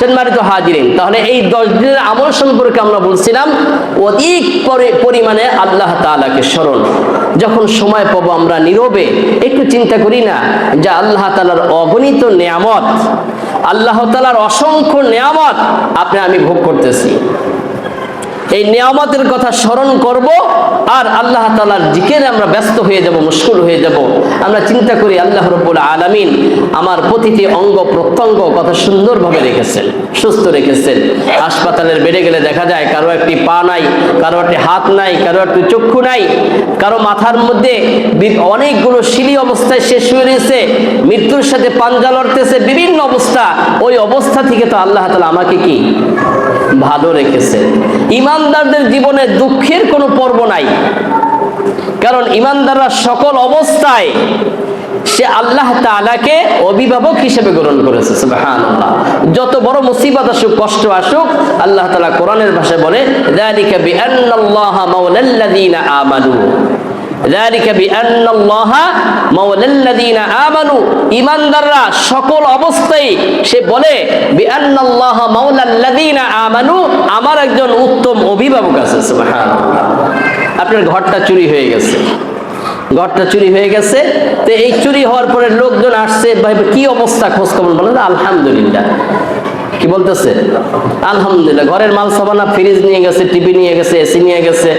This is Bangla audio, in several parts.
সম্মানিত হাজিরিন, তাহলে এই 10 দিনের আমল সম্পর্কে আমরা বলছিলাম অধিক পরিমাণে আল্লাহ তাআলাকে স্মরণ। যখন সময় পাবো আমরা নীরবে একটু চিন্তা করি না যে আল্লাহ তাআলার অগণিত নেয়ামত, আল্লাহ তাআলার অসংখ্য নেয়ামত আপনি আমি ভোগ করতেছি। এই নিয়ামতের কথা স্মরণ করব আর আল্লাহ তাআলার জিকিরে আমরা ব্যস্ত হয়ে যাব, মুশগুল হয়ে যাব। আমরা চিন্তা করি আল্লাহ রাব্বুল আলামিন আমার প্রতিটি অঙ্গ প্রত্যঙ্গ কত সুন্দরভাবে রেখেছেন, সুস্থ রেখেছেন। হাসপাতালের বেডে গেলে দেখা যায় কারো একটি পা নাই, কারো একটি হাত নাই, কারো একটি চক্ষু নাই, কারো মাথার মধ্যে অনেকগুলো শিলি অবস্থায় শেষ হয়ে রয়েছে, মৃত্যুর সাথে পাঞ্জা লড়তেছে, বিভিন্ন অবস্থা। ওই অবস্থা থেকে তো আল্লাহ তাআলা আমাকে কি ভালো রেখেছে। ইমানদারদের জীবনে দুঃখের কোনো পর্ব নাই, কারণ ইমানদাররা সকল অবস্থায় সে আল্লাহ তাআলাকে অভিভাবক হিসেবে গ্রহণ করেছে। সুবহানাল্লাহ। যত বড় মুসিবত আসুক, কষ্ট আসুক, আল্লাহ তাআলা কোরআনের ভাষায় বলে যালিকা বিআন্নাল্লাহা মাওলাল্লাযীনা আমানু, যালিকা বিআন্নাল্লাহা মাওলাল্লাযীনা আমানু। ইমানদাররা সকল অবস্থায় সে বলে বিআন্নাল্লাহা মাওলাল্লাযীনা আমানু, আমার একজন উত্তম অভিভাবক আছে। সুবহানাল্লাহ। আপনার ঘরটা চুরি হয়ে গেছে, ঘরটা চুরি হয়ে গেছে, তো এই চুরি হওয়ার পরে লোকজন আসছে, ভাই কি অবস্থা, খোঁজ খবর বলেন আলহামদুলিল্লাহ। কি বলতেছে? আলহামদুলিল্লাহ। ঘরের মাল সামানা, ফ্রিজ নিয়ে গেছে, টিভি নিয়ে গেছে, এসি নিয়ে গেছে,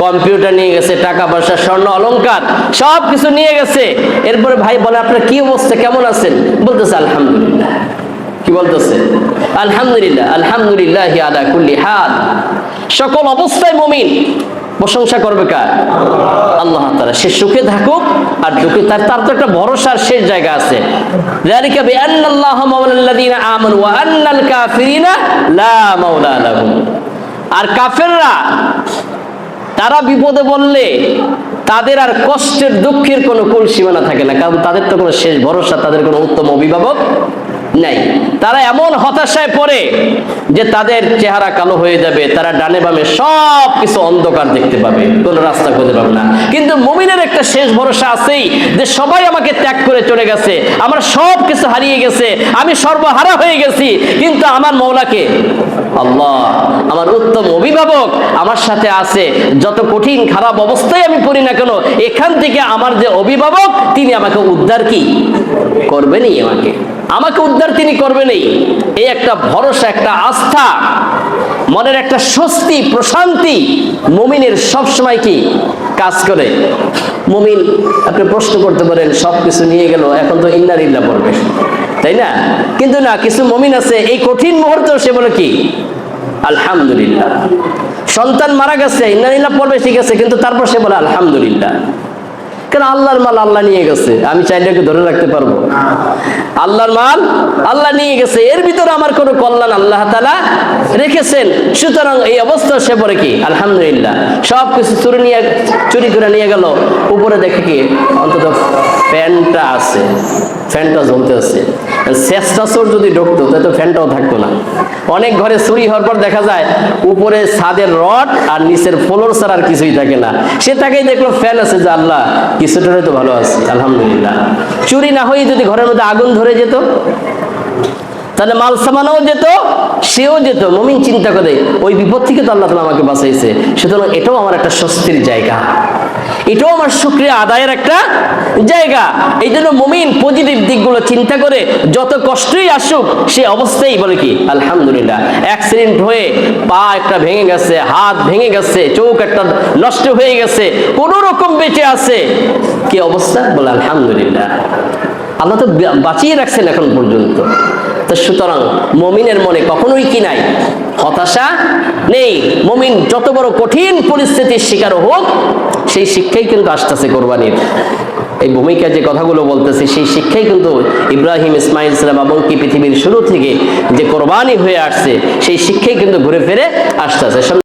কম্পিউটার নিয়ে গেছে, টাকা পয়সা, স্বর্ণ অলংকার সব কিছু নিয়ে গেছে। এরপরে ভাই বলে আপনার কি অবস্থা, কেমন আছেন? বলতেছে আলহামদুলিল্লাহ। কি বলতেছে? আলহামদুলিল্লাহ। আলহামদুলিল্লাহ আলা কুল্লি হাল। সকল অবস্থায় মুমিন প্রশংসা করবে কার? আল্লাহ তাআলা। সে সুখে থাকুক আর দুঃখে, তার তো একটা ভরসার শেষ জায়গা আছে। যালিকা বিআন্নাল্লাহা মাওলাল্লাযীনা আমানু ওয়া আন্নাল কাফিরিনা লা মাওলা লাহুম। আর কাফেররা তারা বিপদে বললে তাদের আর কষ্টের দুঃখের কোনো কুল সীমানা থাকে না, কারণ তাদের তো কোনো শেষ ভরসা, তাদের কোনো উত্তম অভিভাবক নাই। তারা এমন হতাশায় পড়ে যে তাদের চেহারা কালো হয়ে যাবে, তারা ডানে বামে সব কিছু অন্ধকার দেখতে পাবে, কোনো রাস্তা খুঁজে পাবে না। কিন্তু মুমিনের একটা শেষ ভরসা আছেই যে সবাই আমাকে ত্যাগ করে চলে গেছে, আমার সব কিছু হারিয়ে গেছে, আমি সর্বহারা হয়ে গেছি, কিন্তু আমার মওলাকে আল্লাহ, আমার উত্তম অভিভাবক আমার সাথে আছে। যত কঠিন খারাপ অবস্থায় আমি পড়ি না কেন, এখান থেকে আমার যে অভিভাবক তিনি আমাকে উদ্ধার কি করবেনই, আমাকে উদ্ধার তিনি করবেনই। এই একটা ভরসা, একটা আস্থা, মনের একটা স্বস্তি, প্রশান্তি মুমিনের সবসময় কি কাজ করে। মুমিন, আপনি প্রশ্ন করতে পারেন সবকিছু নিয়ে গেল, এখন তো ইন্না লিল্লাহ পড়বে, তাই না? কিন্তু না, কিছু মুমিন আছে এই কঠিন মুহূর্তেও সে বলে কি আলহামদুলিল্লাহ। সন্তান মারা গেছে, ইন্না লিল্লাহ পড়বে ঠিক আছে, কিন্তু তারপর সে বলে আলহামদুলিল্লাহ। কারণ আল্লাহর মাল আল্লাহ নিয়ে গেছে, আমি চাইলে ধরে রাখতে পারবো? আল্লাহর মাল আল্লাহ নিয়ে গেছে, এর ভিতরে আমার কোনো কল্যাণ আল্লাহ তাআলা রেখেছেন। সুতরাং এই অবস্থা সে পরে কি আলহামদুলিল্লাহ। সব কিছু চুরি করে নিয়ে গেল, উপরে দেখে কি অন্তত ফ্যানটা আছে, ফ্যানটা জ্বলতে আছে। শেষটা চোর যদি ঢুকতো তাহলে তো ফ্যানটাও থাকতো না। অনেক ঘরে চুরি হওয়ার পর দেখা যায় উপরে ছাদের রড আর নিচের ফ্লোর ছাড়া আর কিছুই থাকে না। সে তাকেই দেখলো ফ্যান আছে, যে আল্লাহ কিছুটারে তো ভালো আছে, আলহামদুলিল্লাহ। চুরি না হয়ে যদি ঘরের মধ্যে আগুন ধরে যেত, তাহলে মাল সামানও যেত, সেও যেত। মুমিন চিন্তা করে ওই বিপদ থেকে তো আল্লাহ তাআলা আমাকে বাঁচাইছে, সুতরাং এটাও আমার একটা স্বস্তির জায়গা, এটাও আমার শুকরিয়া আদায়ের একটা জায়গা। এই জন্য মুমিন পজিটিভ দিকগুলো চিন্তা করে যত কষ্টই আসুক সে অবস্থায় বলে কি আলহামদুলিল্লাহ। অ্যাক্সিডেন্ট হয়ে পা একটা ভেঙে গেছে, হাত ভেঙে গেছে, চোখ একটা নষ্ট হয়ে গেছে, কোনো রকম বেঁচে আছে, কি অবস্থা? বলে আলহামদুলিল্লাহ, আল্লাহ তো বাঁচিয়ে রাখছেন এখন পর্যন্ত। তো সুতরাং মুমিনের মনে কখনোই কি নাই, হতাশা নেই। মুমিন যত বড় কঠিন পরিস্থিতির শিকার হোক, সেই শিক্ষাই কিন্তু আসতেছে কোরবানির। এই ভূমিকা যে কথাগুলো বলতেছে সেই শিক্ষাই কিন্তু ইব্রাহিম, ইসমাইল সালাম এবং কি পৃথিবীর শুরু থেকে যে কোরবানি হয়ে আসছে সেই শিক্ষাই কিন্তু ঘুরে ফিরে আসতেছে।